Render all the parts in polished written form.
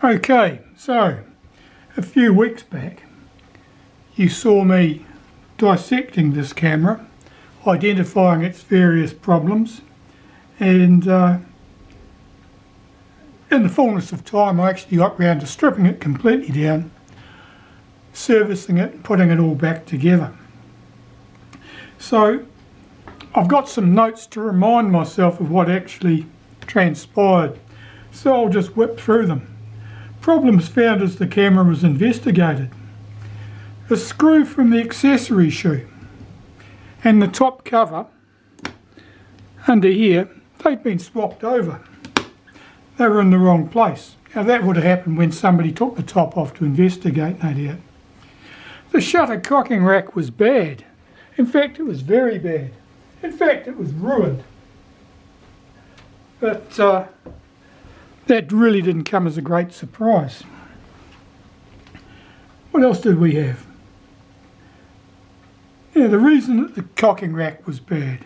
Okay, so a few weeks back you saw me dissecting this camera, identifying its various problems, and in the fullness of time I actually got round to stripping it completely down, servicing it and putting it all back together. So I've got some notes to remind myself of what actually transpired, so I'll just whip through them. Problems found as the camera was investigated. A screw from the accessory shoe and the top cover under here, they've been swapped over. They were in the wrong place. Now that would have happened when somebody took the top off to investigate, no doubt. The shutter cocking rack was bad. In fact, it was very bad. In fact, it was ruined. But that really didn't come as a great surprise. What else did we have? Yeah, the reason that the cocking rack was bad,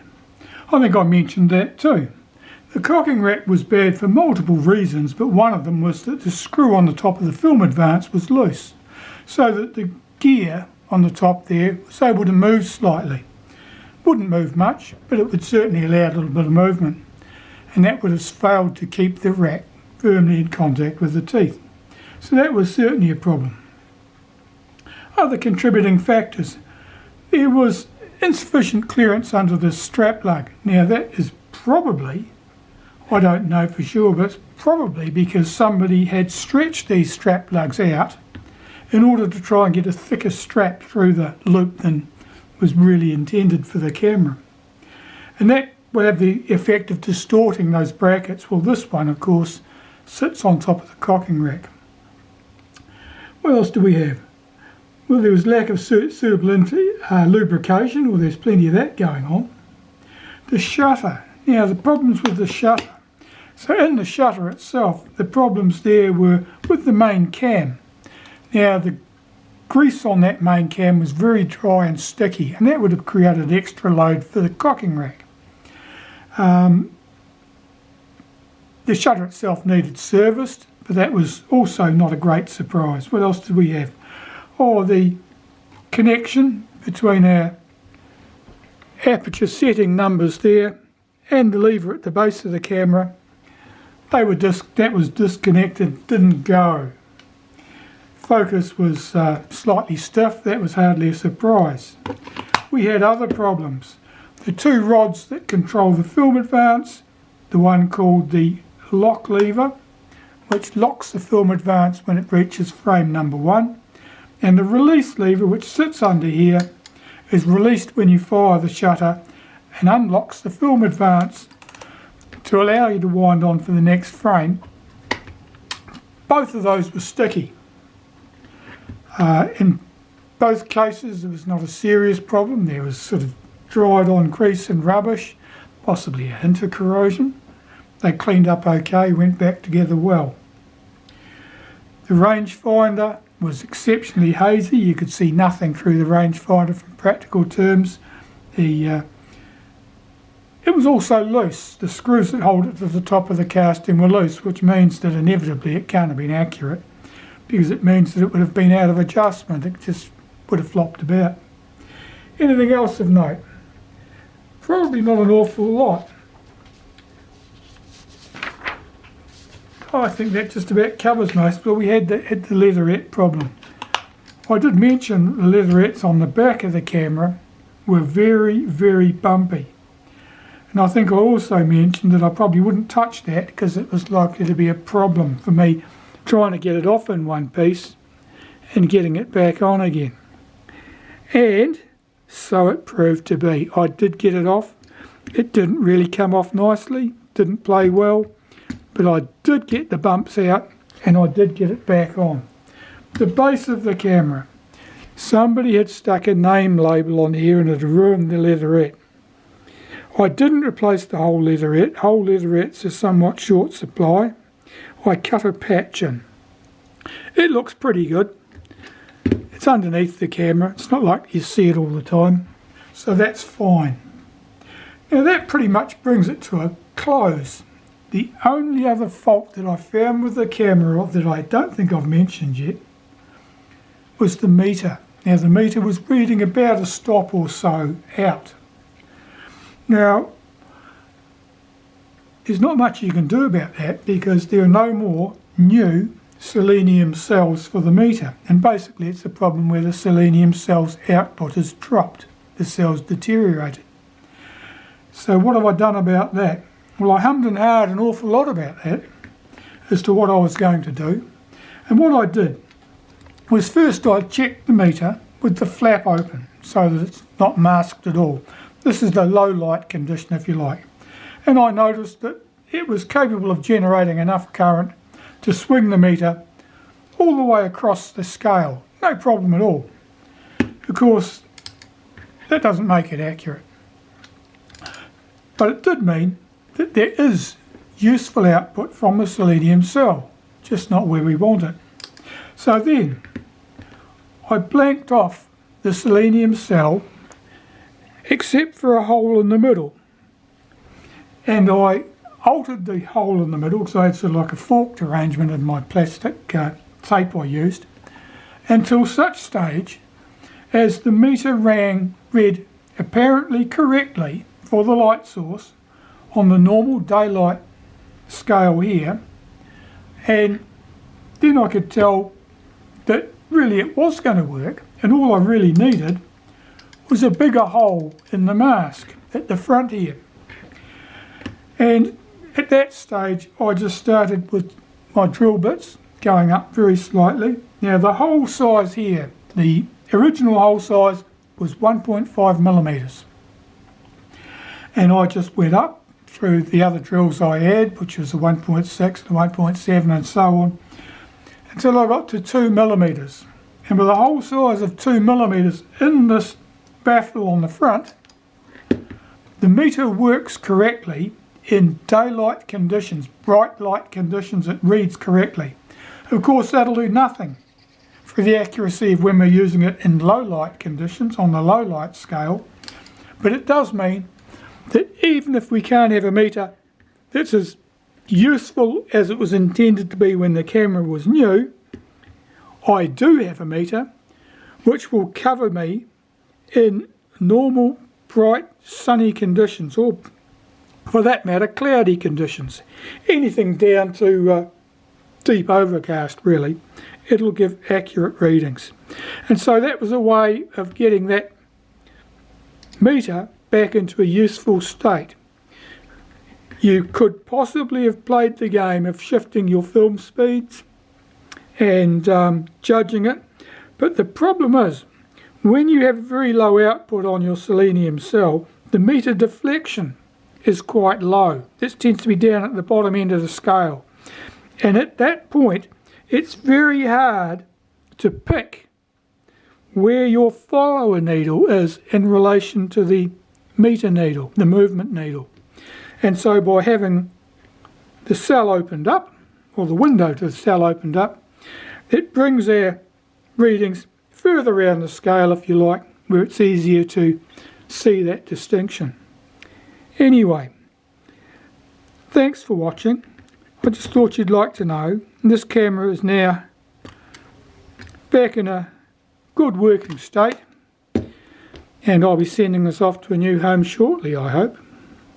I think I mentioned that too. The cocking rack was bad for multiple reasons, but one of them was that the screw on the top of the film advance was loose, so that the gear on the top there was able to move slightly. Wouldn't move much, but it would certainly allow a little bit of movement, and that would have failed to keep the rack firmly in contact with the teeth. So that was certainly a problem. Other contributing factors. There was insufficient clearance under the strap lug. Now that is probably, I don't know for sure, but it's probably because somebody had stretched these strap lugs out in order to try and get a thicker strap through the loop than was really intended for the camera. And that will have the effect of distorting those brackets. Well, this one, of course, sits on top of the cocking rack. What else do we have? Well, there was lack of suitable lubrication, or there's plenty of that going on. The shutter. Now, the problems with the shutter. So in the shutter itself, the problems there were with the main cam. Now, the grease on that main cam was very dry and sticky, and that would have created extra load for the cocking rack. The shutter itself needed serviced, but that was also not a great surprise. What else did we have? Oh, the connection between our aperture setting numbers there and the lever at the base of the camera, that was disconnected, didn't go. Focus was slightly stiff, that was hardly a surprise. We had other problems. The two rods that control the film advance, the one called the lock lever, which locks the film advance when it reaches frame number 1, and the release lever, which sits under here, is released when you fire the shutter and unlocks the film advance to allow you to wind on for the next frame. Both of those were sticky. In both cases there was not a serious problem. There was sort of dried on grease and rubbish, possibly a hint of corrosion. They cleaned up okay, went back together well. The rangefinder was exceptionally hazy. You could see nothing through the rangefinder from practical terms. It was also loose. The screws that hold it to the top of the casting were loose, which means that inevitably it can't have been accurate, because it means that it would have been out of adjustment. It just would have flopped about. Anything else of note? Probably not an awful lot. I think that just about covers most, but we had the leatherette problem. I did mention the leatherettes on the back of the camera were very, very bumpy. And I think I also mentioned that I probably wouldn't touch that because it was likely to be a problem for me trying to get it off in one piece and getting it back on again. And so it proved to be. I did get it off. It didn't really come off nicely, didn't play well, but I did get the bumps out and I did get it back on. The base of the camera. Somebody had stuck a name label on here and it had ruined the leatherette. I didn't replace the whole leatherette. Whole leatherettes are somewhat short supply. I cut a patch in. It looks pretty good. It's underneath the camera. It's not like you see it all the time. So that's fine. Now that pretty much brings it to a close. the only other fault that I found with the camera that I don't think I've mentioned yet was the meter. Now the meter was reading about a stop or so out. Now there's not much you can do about that because there are no more new selenium cells for the meter, and basically it's a problem where the selenium cell's output has dropped, the cell's deteriorated. So what have I done about that? Well, I hummed and hawed an awful lot about that as to what I was going to do, and what I did was first I checked the meter with the flap open so that it's not masked at all. This is the low light condition, if you like, and I noticed that it was capable of generating enough current to swing the meter all the way across the scale, no problem at all. Of course, that doesn't make it accurate, but it did mean that there is useful output from the selenium cell, just not where we want it. So then I blanked off the selenium cell except for a hole in the middle, and I altered the hole in the middle because I had sort of like a forked arrangement in my plastic tape I used, until such stage as the meter read apparently correctly for the light source on the normal daylight scale here, and then I could tell that really it was going to work, and all I really needed was a bigger hole in the mask at the front here. And at that stage I just started with my drill bits going up very slightly. Now the hole size here, the original hole size was 1.5 millimeters, and I just went up through the other drills I had, which was the 1.6, the 1.7 and so on, until I got to 2 millimeters. And with a hole size of 2 millimeters in this baffle on the front, the meter works correctly in daylight conditions, bright light conditions. It reads correctly. Of course that'll do nothing for the accuracy of when we're using it in low light conditions on the low light scale, but it does mean that even if we can't have a meter that's as useful as it was intended to be when the camera was new, I do have a meter which will cover me in normal bright sunny conditions, or for that matter cloudy conditions, anything down to deep overcast really. It'll give accurate readings. And so that was a way of getting that meter back into a useful state. You could possibly have played the game of shifting your film speeds and judging it, but the problem is when you have very low output on your selenium cell, the meter deflection is quite low. This tends to be down at the bottom end of the scale, and at that point it's very hard to pick where your follower needle is in relation to the meter needle, the movement needle. And so by having the cell opened up, or the window to the cell opened up, it brings our readings further around the scale, if you like, where it's easier to see that distinction. Anyway, thanks for watching. I just thought you'd like to know this camera is now back in a good working state, and I'll be sending this off to a new home shortly, I hope.